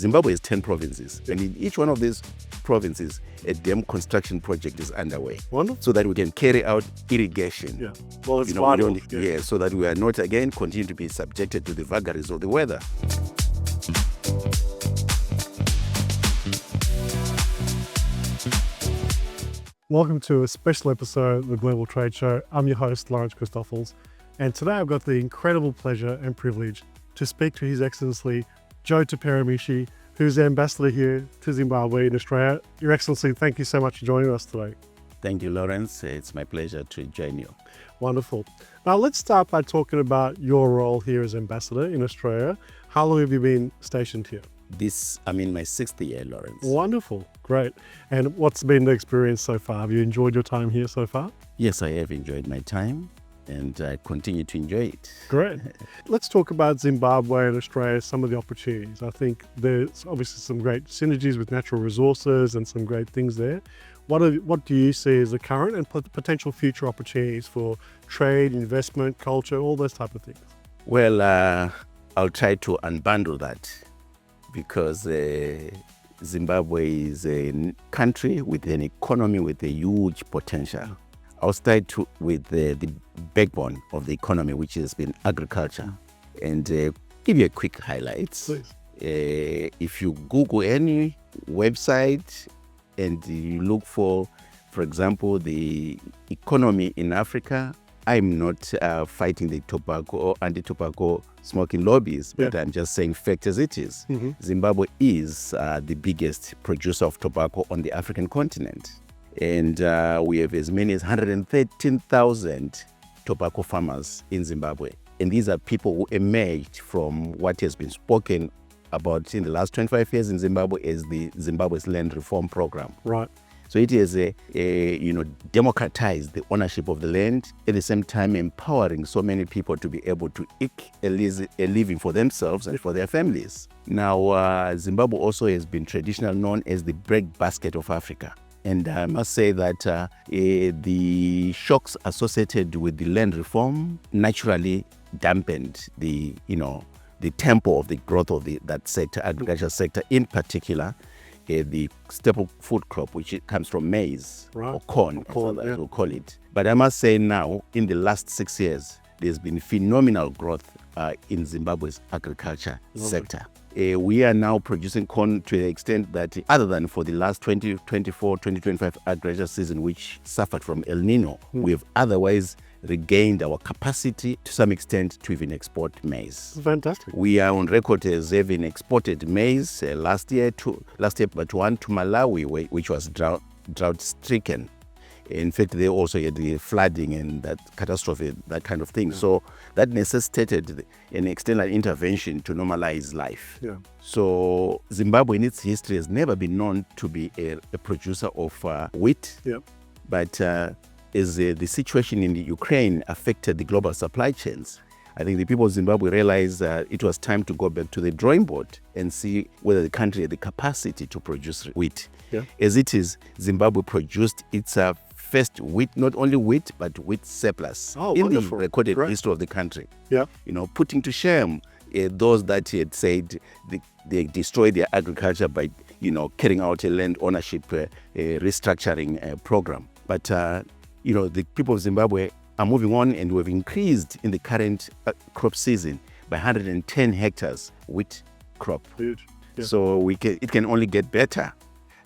Zimbabwe has 10 provinces, and in each one of these provinces, a dam construction project is underway. Wonderful. So that we can carry out irrigation. Yeah. Well, it's We vital. don't, so that we are not again continue to be subjected to the vagaries of the weather. Welcome to a special episode of the Global Trade Show. I'm your host, Lawrence Christoffels, and today I've got the incredible pleasure and privilege to speak to His Excellency Joe Tapera Mhishi, who's the ambassador here to Zimbabwe in Australia. Your Excellency, thank you so much for joining us today. Thank you, Lawrence. It's my pleasure to join you. Wonderful. Now let's start by talking about your role here as ambassador in Australia. How long have you been stationed here? I'm in my 6th year, Lawrence. Wonderful, great. And what's been the experience so far? Have you enjoyed your time here so far? Yes, I have enjoyed my time, and I continue to enjoy it. Great. Let's talk about Zimbabwe and Australia, some of the opportunities. I think there's obviously some great synergies with natural resources and some great things there. What do you see as the current and potential future opportunities for trade, investment, culture, all those type of things? Well, I'll try to unbundle that, because Zimbabwe is a country with an economy with a huge potential. I'll start with the backbone of the economy, which has been agriculture, and give you a quick highlights. Please. If you Google any website and you look for example, the economy in Africa, I'm not fighting the tobacco or anti-tobacco smoking lobbies, but I'm just saying fact as it is. Mm-hmm. Zimbabwe is the biggest producer of tobacco on the African continent. And we have as many as 113,000 tobacco farmers in Zimbabwe. And these are people who emerged from what has been spoken about in the last 25 years in Zimbabwe as the Zimbabwe's Land Reform Program. Right. So it is democratized the ownership of the land, at the same time empowering so many people to be able to eke a living for themselves and for their families. Now, Zimbabwe also has been traditionally known as the breadbasket of Africa. And I must say that the shocks associated with the land reform naturally dampened the tempo of the growth of that sector, agriculture sector in particular. The staple food crop, which comes from maize, right, or corn, as we'll call it. But I must say now, in the last 6 years, there's been phenomenal growth in Zimbabwe's agriculture sector. We are now producing corn to the extent that, other than for the last 2024-2025 agriculture season, which suffered from El Nino, we have otherwise regained our capacity to some extent to even export maize. Fantastic. We are on record as having exported maize last year, but one to Malawi, which was drought-stricken. In fact, they also had the flooding and that catastrophe, that kind of thing. Yeah. So that necessitated an external intervention to normalize life. Yeah. So Zimbabwe in its history has never been known to be a producer of wheat. Yeah. But as the situation in the Ukraine affected the global supply chains, I think the people of Zimbabwe realized it was time to go back to the drawing board and see whether the country had the capacity to produce wheat. Yeah. As it is, Zimbabwe produced its first wheat, not only wheat, but wheat surplus in the recorded history of the country. Yeah. Putting to shame those that had said they destroyed their agriculture by, carrying out a land ownership restructuring program. But, the people of Zimbabwe are moving on, and we've increased in the current crop season by 110 hectares wheat crop. Huge. Yeah. So it can only get better.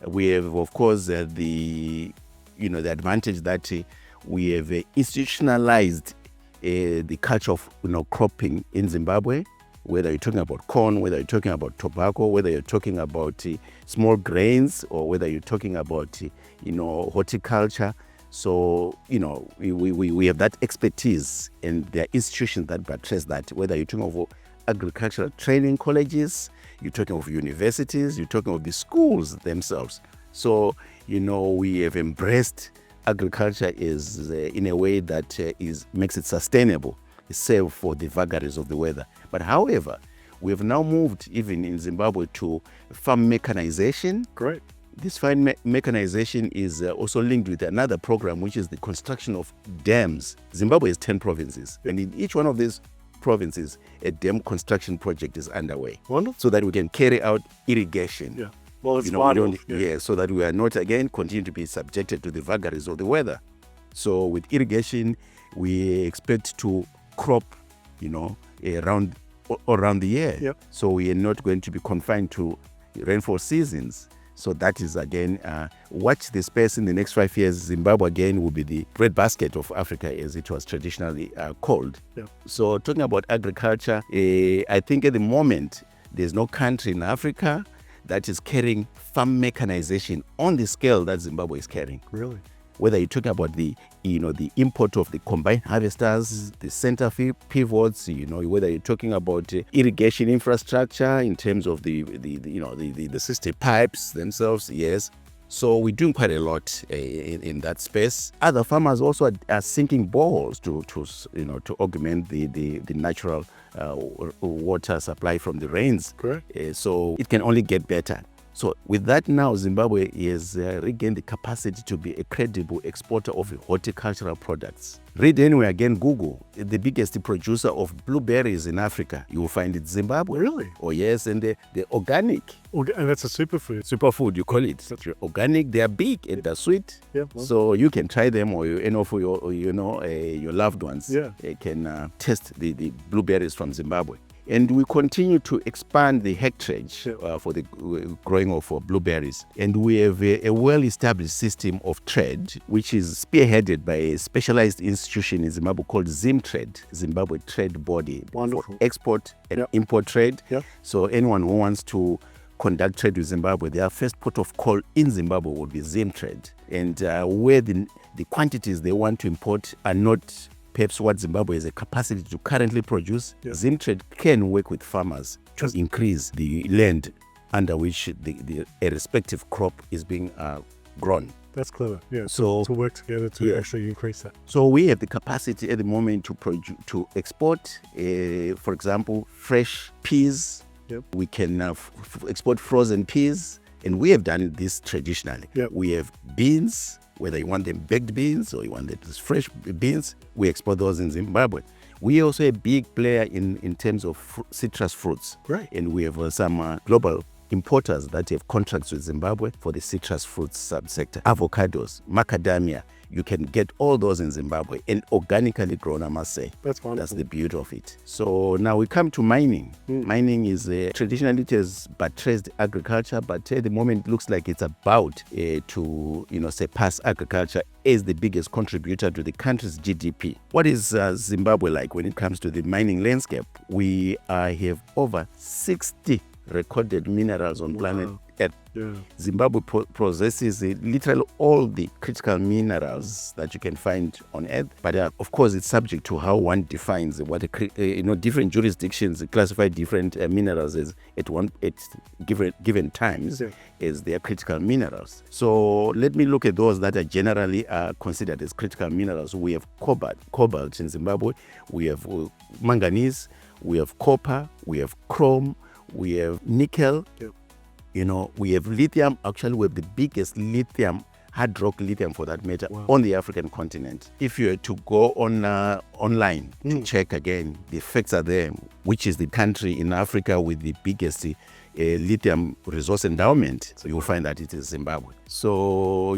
We have, of course, the advantage that we have institutionalized the culture of cropping in Zimbabwe. Whether you're talking about corn, whether you're talking about tobacco, whether you're talking about small grains, or whether you're talking about horticulture. So, we have that expertise, and there are institutions that buttress that, whether you're talking of agricultural training colleges, you're talking of universities, you're talking of the schools themselves. So, we have embraced agriculture in a way that makes it sustainable, save for the vagaries of the weather. But however, we have now moved, even in Zimbabwe, to farm mechanization. Great. This farm mechanization is also linked with another program, which is the construction of dams. Zimbabwe has 10 provinces, and in each one of these provinces, a dam construction project is underway. Wonderful. So that we can carry out irrigation. Yeah. Well, it's We vital. don't, so that we are not again continue to be subjected to the vagaries of the weather. So with irrigation, we expect to crop, around the year. Yep. So we are not going to be confined to rainfall seasons. So that is again, watch the space in the next 5 years. Zimbabwe again will be the breadbasket of Africa, as it was traditionally called. Yep. So talking about agriculture, I think at the moment there's no country in Africa that is carrying farm mechanization on the scale that Zimbabwe is carrying. Really? Whether you're talking about the import of the combined harvesters, the center pivots, whether you're talking about irrigation infrastructure in terms of the system pipes themselves, yes. So we're doing quite a lot in that space. Other farmers also are sinking boreholes to augment the natural water supply from the rains. Correct. So it can only get better. So with that now, Zimbabwe has regained the capacity to be a credible exporter of horticultural products. Read anywhere again, Google, the biggest producer of blueberries in Africa. You will find it Zimbabwe. Really? Oh yes, and they're organic. And that's a superfood. Superfood, you call it. They're organic, they are big and they're sweet. Yeah. Well, so you can try them, or for your loved ones. Yeah. Can taste the blueberries from Zimbabwe. And we continue to expand the hectarage for the growing of blueberries. And we have a well-established system of trade, which is spearheaded by a specialized institution in Zimbabwe called ZimTrade, Zimbabwe Trade Body. Wonderful. For export and import trade. Yeah. So anyone who wants to conduct trade with Zimbabwe, their first port of call in Zimbabwe would be ZimTrade. And where the quantities they want to import are not perhaps what Zimbabwe has a capacity to currently produce, ZimTrade can work with farmers to increase the land under which a respective crop is being grown. That's clever. Yeah. So to work together to actually increase that. So we have the capacity at the moment to export, for example, fresh peas. Yep. We can export frozen peas, and we have done this traditionally. Yep. We have beans. Whether you want them baked beans or you want them as fresh beans, we export those in Zimbabwe. We are also a big player in terms of citrus fruits. Right. And we have some global importers that have contracts with Zimbabwe for the citrus fruits subsector. Avocados, macadamia, you can get all those in Zimbabwe and organically grown, I must say. That's wonderful. That's the beauty of it. So now we come to mining. Mining is traditionally it has buttressed agriculture, but at the moment it looks like it's about to surpass agriculture as the biggest contributor to the country's GDP. What is Zimbabwe like when it comes to the mining landscape? We have over 60 recorded minerals on planet Earth. Yeah. Zimbabwe possesses literally all the critical minerals that you can find on Earth, but of course it's subject to how one defines what different jurisdictions classify different minerals as at given times as their critical minerals. So let me look at those that are generally considered as critical minerals. We have cobalt in Zimbabwe. We have manganese. We have copper. We have chrome. We have nickel. Yep. We have lithium. Actually, we have the biggest lithium, hard rock lithium for that matter, on the African continent. If you were to go online to check again, the facts are there, which is the country in Africa with the biggest lithium resource endowment. So you'll find that it is Zimbabwe. So,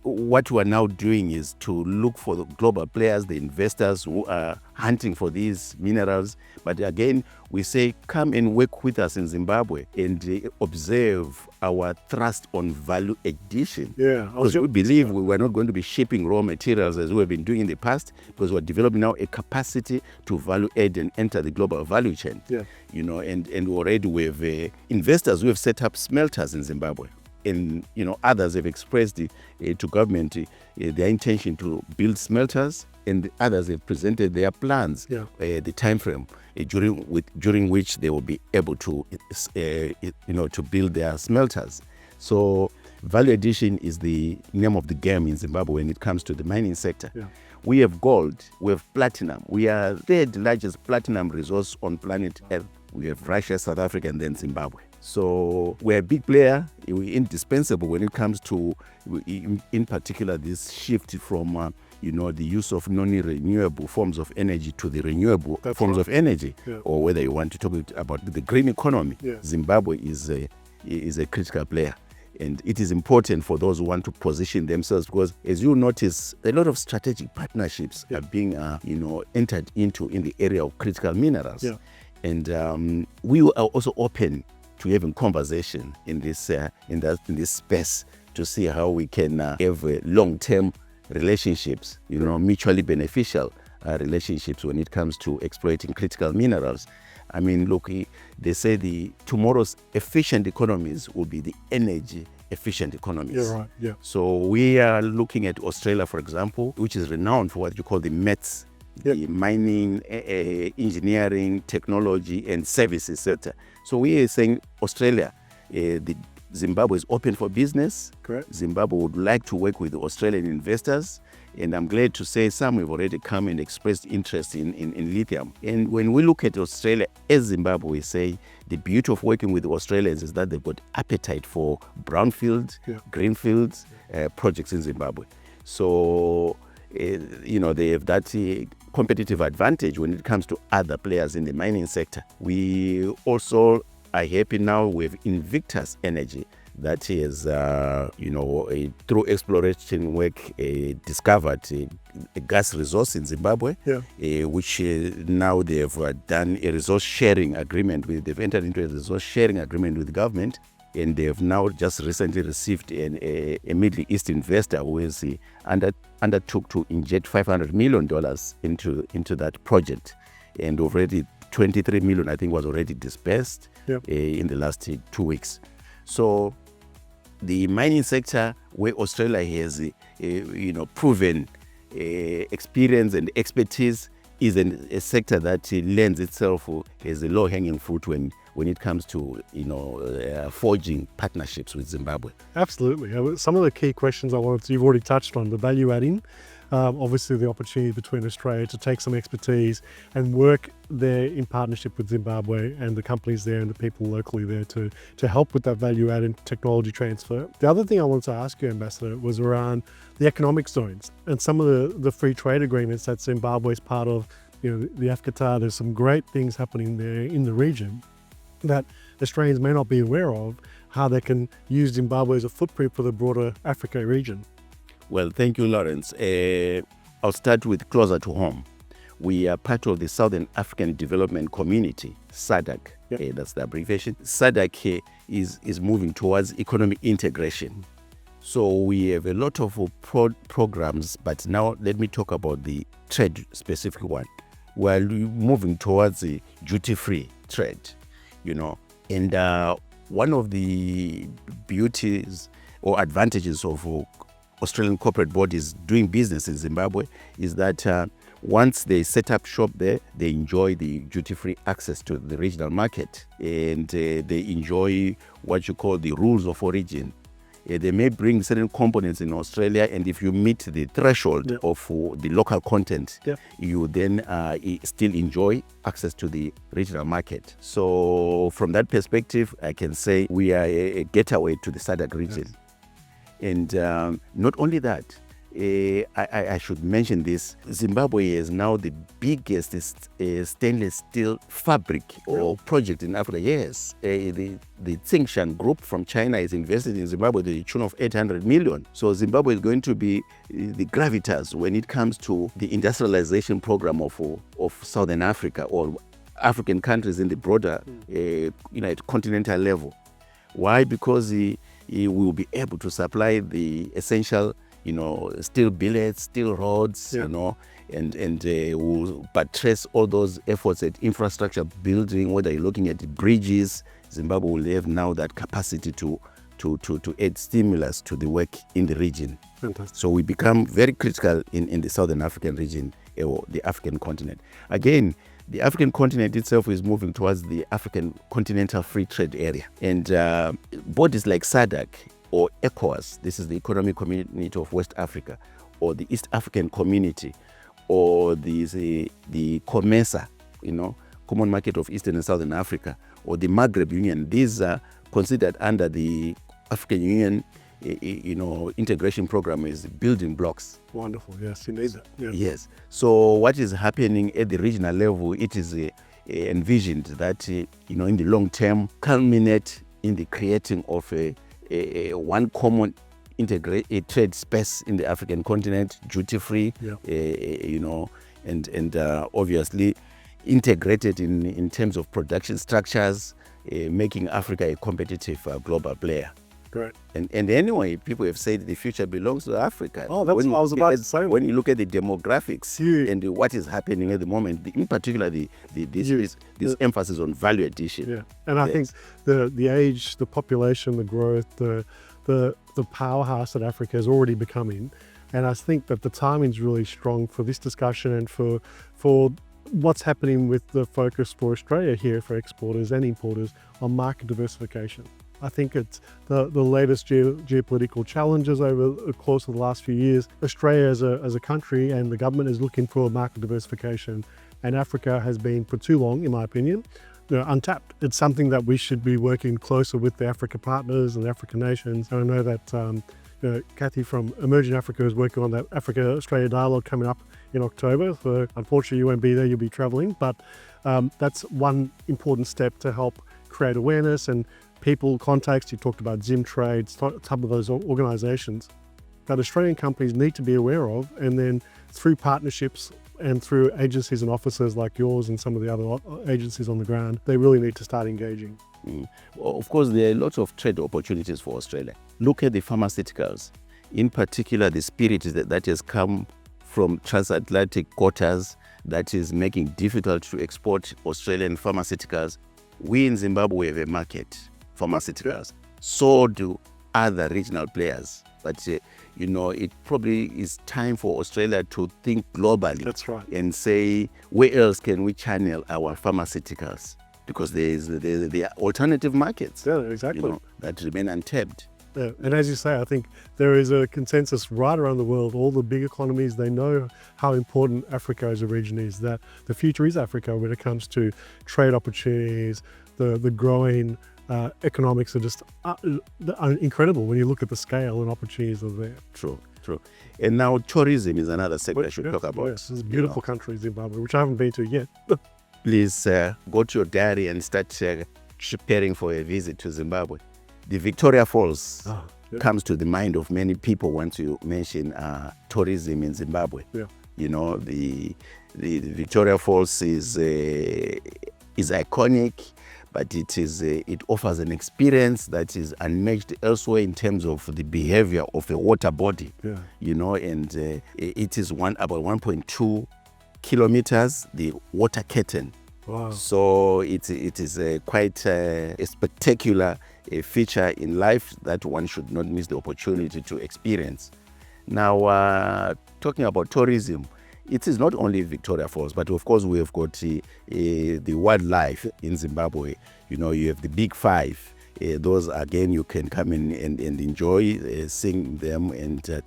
what we are now doing is to look for the global players, the investors who are hunting for these minerals. But again, we say, come and work with us in Zimbabwe and observe our thrust on value addition. Yeah. Because we believe we were not going to be shipping raw materials as we have been doing in the past, because we're developing now a capacity to value add and enter the global value chain. Yeah. And already we have investors who have set up smelters in Zimbabwe. And others have expressed to government their intention to build smelters, and the others have presented their plans, the time frame during which they will be able to to build their smelters. So value addition is the name of the game in Zimbabwe when it comes to the mining sector. Yeah. We have gold, we have platinum. We are third largest platinum resource on planet Earth. We have Russia, South Africa, and then Zimbabwe. So we're a big player. We're indispensable when it comes to, in particular, this shift from the use of non-renewable forms of energy to the renewable That's forms right. of energy, Yeah. or whether you want to talk about the green economy. Yeah. Zimbabwe is a critical player. And it is important for those who want to position themselves, because as you notice, a lot of strategic partnerships are being entered into in the area of critical minerals. Yeah. And we are also open to having conversation in this space to see how we can have long-term relationships, mutually beneficial relationships when it comes to exploiting critical minerals. I mean, look, they say tomorrow's efficient economies will be the energy efficient economies. Yeah, right. Yeah. So we are looking at Australia, for example, which is renowned for what you call the METS, the mining, engineering, technology, and services sector. So we are saying Australia, Zimbabwe is open for business. Correct. Zimbabwe would like to work with Australian investors. And I'm glad to say some have already come and expressed interest in lithium. And when we look at Australia as Zimbabwe, we say the beauty of working with the Australians is that they've got appetite for brownfield, greenfield projects in Zimbabwe. So, they have that competitive advantage when it comes to other players in the mining sector. We also are happy now with Invictus Energy that is, through exploration work, discovered a gas resource in Zimbabwe, which now they've done a resource sharing agreement with. They've entered into a resource sharing agreement with the government, and they've now just recently received a Middle East investor who has undertook to inject $500 million into that project, and already 23 million, I think, was already dispersed in the last 2 weeks. So the mining sector, where Australia has proven experience and expertise, is a sector that lends itself as a low-hanging fruit when it comes to forging partnerships with Zimbabwe. Absolutely. Some of the key questions you've already touched on, the value adding. Obviously, the opportunity between Australia to take some expertise and work there in partnership with Zimbabwe and the companies there and the people locally there to help with that value add and technology transfer. The other thing I wanted to ask you, Ambassador, was around the economic zones and some of the free trade agreements that Zimbabwe is part of. The AFCFTA, there's some great things happening there in the region that Australians may not be aware of, how they can use Zimbabwe as a footprint for the broader Africa region. Well, thank you, Lawrence. I'll start with closer to home. We are part of the Southern African Development Community, SADC. That's the abbreviation. SADC is moving towards economic integration. So we have a lot of programs, but now let me talk about the trade-specific one. We're moving towards the duty-free trade, And one of the beauties or advantages of Australian corporate bodies doing business in Zimbabwe is that once they set up shop there, they enjoy the duty-free access to the regional market, and they enjoy what you call the rules of origin. They may bring certain components in Australia, and if you meet the threshold of the local content, you then still enjoy access to the regional market. So from that perspective, I can say we are a getaway to the SADC region. And not only that, I should mention this, Zimbabwe is now the biggest stainless steel fabric or project in Africa. Yes, the Tsingshan group from China is invested in Zimbabwe to the tune of 800 million. So Zimbabwe is going to be the gravitas when it comes to the industrialization program of Southern Africa or African countries in the broader at continental level. Why? Because we will be able to supply the essential steel billets, steel rods, and we'll buttress all those efforts at infrastructure building, whether you're looking at the bridges. Zimbabwe will have now that capacity to add stimulus to the work in the region. Fantastic. So we become very critical in the Southern African region, or the African continent. Again, the African continent itself is moving towards the African Continental Free Trade Area. And bodies like SADC or ECOWAS, this is the Economic Community of West Africa, or the East African Community, or the COMESA, Common Market of Eastern and Southern Africa, or the Maghreb Union. These are considered under the African Union integration program is building blocks. Wonderful. Yes, you need that. Yeah. Yes. So what is happening at the regional level, it is envisioned that, in the long term, culminate in the creating of one common integrated trade space in the African continent, duty-free, and obviously integrated in terms of production structures, making Africa a competitive global player. Great. And anyway, people have said the future belongs to Africa. Oh, that's what I was about to say. When you look at the demographics and what is happening at the moment, in particular, this emphasis on value addition. Yeah, and I think the age, the population, the growth, the powerhouse that Africa is already becoming, and I think that the timing is really strong for this discussion and for what's happening with the focus for Australia here for exporters and importers on market diversification. I think it's the latest geopolitical challenges over the course of the last few years. Australia as a country and the government is looking for market diversification, and Africa has been for too long, in my opinion, untapped. It's something that we should be working closer with the Africa partners and the African nations. And I know that Kathy from Emerging Africa is working on that Africa-Australia dialogue coming up in October. So unfortunately you won't be there, you'll be traveling, but that's one important step to help create awareness and people contacts. You talked about Zimtrade, some of those organizations that Australian companies need to be aware of, and then through partnerships and through agencies and offices like yours and some of the other agencies on the ground, they really need to start engaging. Well, of course, there are lots of trade opportunities for Australia. Look at the pharmaceuticals, in particular the spirit that has come from transatlantic quotas that is making it difficult to export Australian pharmaceuticals. We in Zimbabwe have a market for pharmaceuticals. So do other regional players. But, it probably is time for Australia to think globally. That's right. And say, where else can we channel our pharmaceuticals? Because there are alternative markets, Yeah, exactly. that remain untapped. Yeah. And as you say, I think there is a consensus right around the world. All the big economies, they know how important Africa as a region is, that the future is Africa when it comes to trade opportunities. The growing economics are just incredible when you look at the scale and opportunities that are there. True. And now tourism is another sector I should talk about. Yes, it's a beautiful country, Zimbabwe, which I haven't been to yet. Please go to your diary and start preparing for a visit to Zimbabwe. The Victoria Falls comes to the mind of many people once you mention tourism in Zimbabwe. Yeah. The Victoria Falls is iconic, but it offers an experience that is unmatched elsewhere in terms of the behavior of a water body. Yeah. And it is about 1.2 kilometers, the water curtain. Wow. So it is quite a spectacular feature in life that one should not miss the opportunity to experience. Now, talking about tourism, it is not only Victoria Falls, but of course we have got the wildlife in Zimbabwe. You have the big five. Those, again, you can come in and enjoy seeing them and,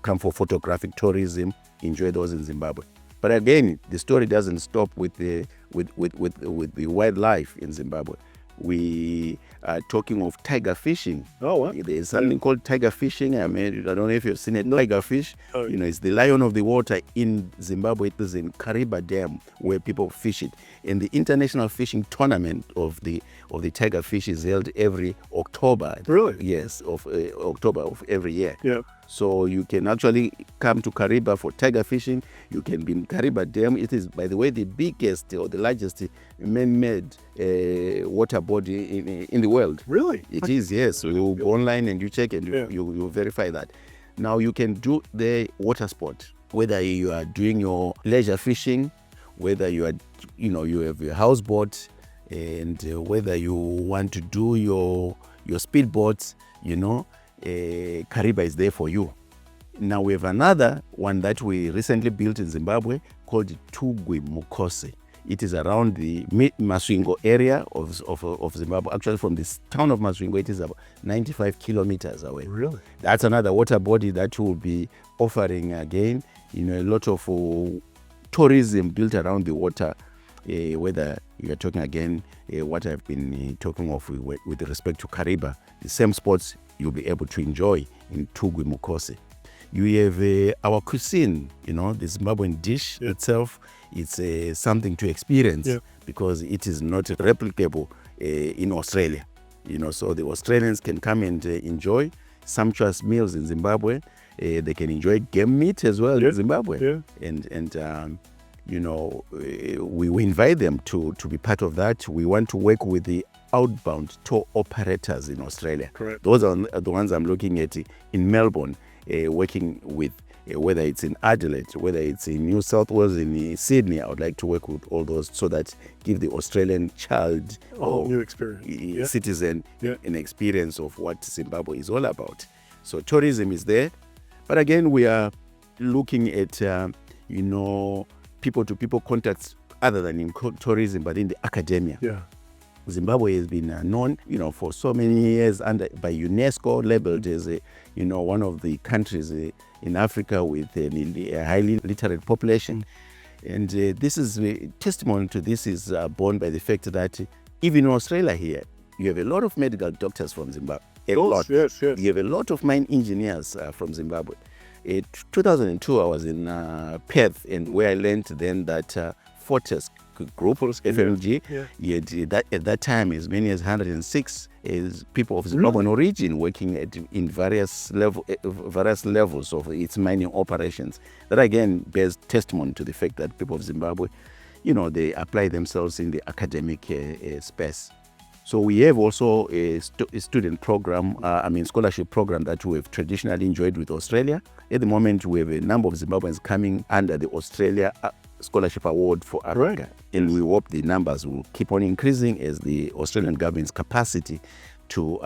come for photographic tourism, enjoy those in Zimbabwe. But again, the story doesn't stop with the wildlife in Zimbabwe. We are talking of tiger fishing. Oh, wow. There's something called tiger fishing. I don't know if you've seen it. Tiger fish, it's the lion of the water in Zimbabwe. It is in Kariba Dam where people fish it. And the international fishing tournament of the tiger fish is held every October. Really? Yes, of October of every year. Yeah. So you can actually come to Kariba for tiger fishing. You can be in Kariba Dam. It is, by the way, the biggest or the largest man-made water body in the world. Really? It is, yes. So you go online and you check and you verify that. Now you can do the water sport, whether you are doing your leisure fishing, whether you are, you have your houseboat, and whether you want to do your speedboats, Kariba is there for you. Now we have another one that we recently built in Zimbabwe called Tugwi Mukosi. It is around the Masvingo area of Zimbabwe. Actually, from this town of Masvingo, it is about 95 kilometers away. Really? That's another water body that will be offering, again, a lot of tourism built around the water, whether you are talking, again, what I've been talking of with respect to Kariba. The same spots you'll be able to enjoy in Tugwi Mukosi. You have our cuisine, the Zimbabwean dish itself. It's something to experience because it is not replicable in Australia. So the Australians can come and enjoy sumptuous meals in Zimbabwe. They can enjoy game meat as well in Zimbabwe. And we invite them to be part of that. We want to work with the outbound tour operators in Australia. Correct. Those are the ones I'm looking at in Melbourne, working with, whether it's in Adelaide, whether it's in New South Wales, in Sydney. I would like to work with all those so that give the Australian child a whole new experience, citizen an experience of what Zimbabwe is all about. So tourism is there. But again, we are looking at, people-to-people contacts other than in tourism, but in the academia. Yeah. Zimbabwe has been known, for so many years by UNESCO, labeled as one of the countries in Africa with a highly literate population. And this is testimony to this is borne by the fact that even in Australia here, you have a lot of medical doctors from Zimbabwe. Yes. You have a lot of mine engineers from Zimbabwe. In 2002, I was in Perth, and where I learned then that Fortis Group, FMG, at that time as many as 106 is people of Zimbabwean origin working in various levels of its mining operations. That again bears testimony to the fact that people of Zimbabwe, they apply themselves in the academic space. So we have also a student program, scholarship program that we have traditionally enjoyed with Australia. At the moment, we have a number of Zimbabweans coming under the Australia Scholarship Award for Africa. Right. And we hope the numbers will keep on increasing as the Australian government's capacity to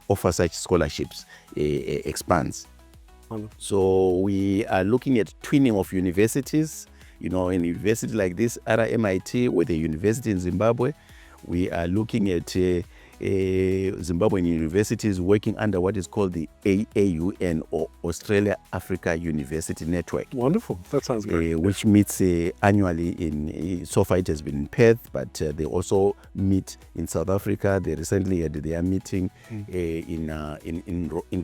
offer such scholarships expands. So we are looking at twinning of universities. A university like this, RMIT, with a university in Zimbabwe. We are looking at Zimbabwean universities working under what is called the AAUN, or Australia Africa University Network. Wonderful. That sounds great. Which meets annually so far it has been in Perth, but they also meet in South Africa. They recently had their meeting in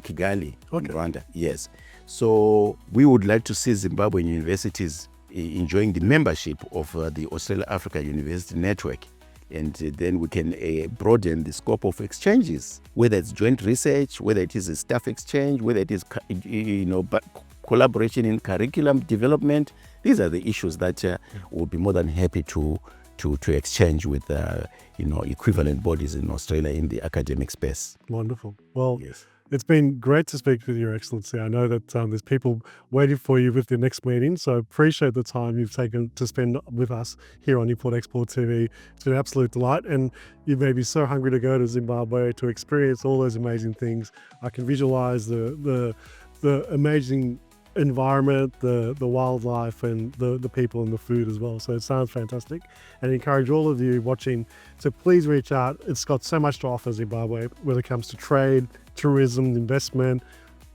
Kigali, in Rwanda. Yes. So we would like to see Zimbabwean universities enjoying the membership of the Australia Africa University Network. And then we can broaden the scope of exchanges, whether it's joint research, whether it is a staff exchange, whether it is collaboration in curriculum development. These are the issues that we'll be more than happy to exchange with equivalent bodies in Australia in the academic space. Wonderful. Well, it's been great to speak with Your Excellency. I know that there's people waiting for you with the next meeting, so appreciate the time you've taken to spend with us here on Import Export TV. It's been an absolute delight, and you may be so hungry to go to Zimbabwe to experience all those amazing things. I can visualize the amazing environment, the wildlife, and the people and the food as well. So it sounds fantastic, and I encourage all of you watching to please reach out. It's got so much to offer Zimbabwe when it comes to trade, tourism, investment,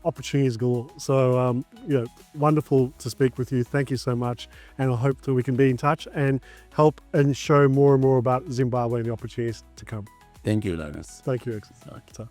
opportunities galore. So wonderful to speak with you. Thank you so much, and I hope that we can be in touch and help and show more and more about Zimbabwe and the opportunities to come. Thank you, Linus. Thank you, Excellency.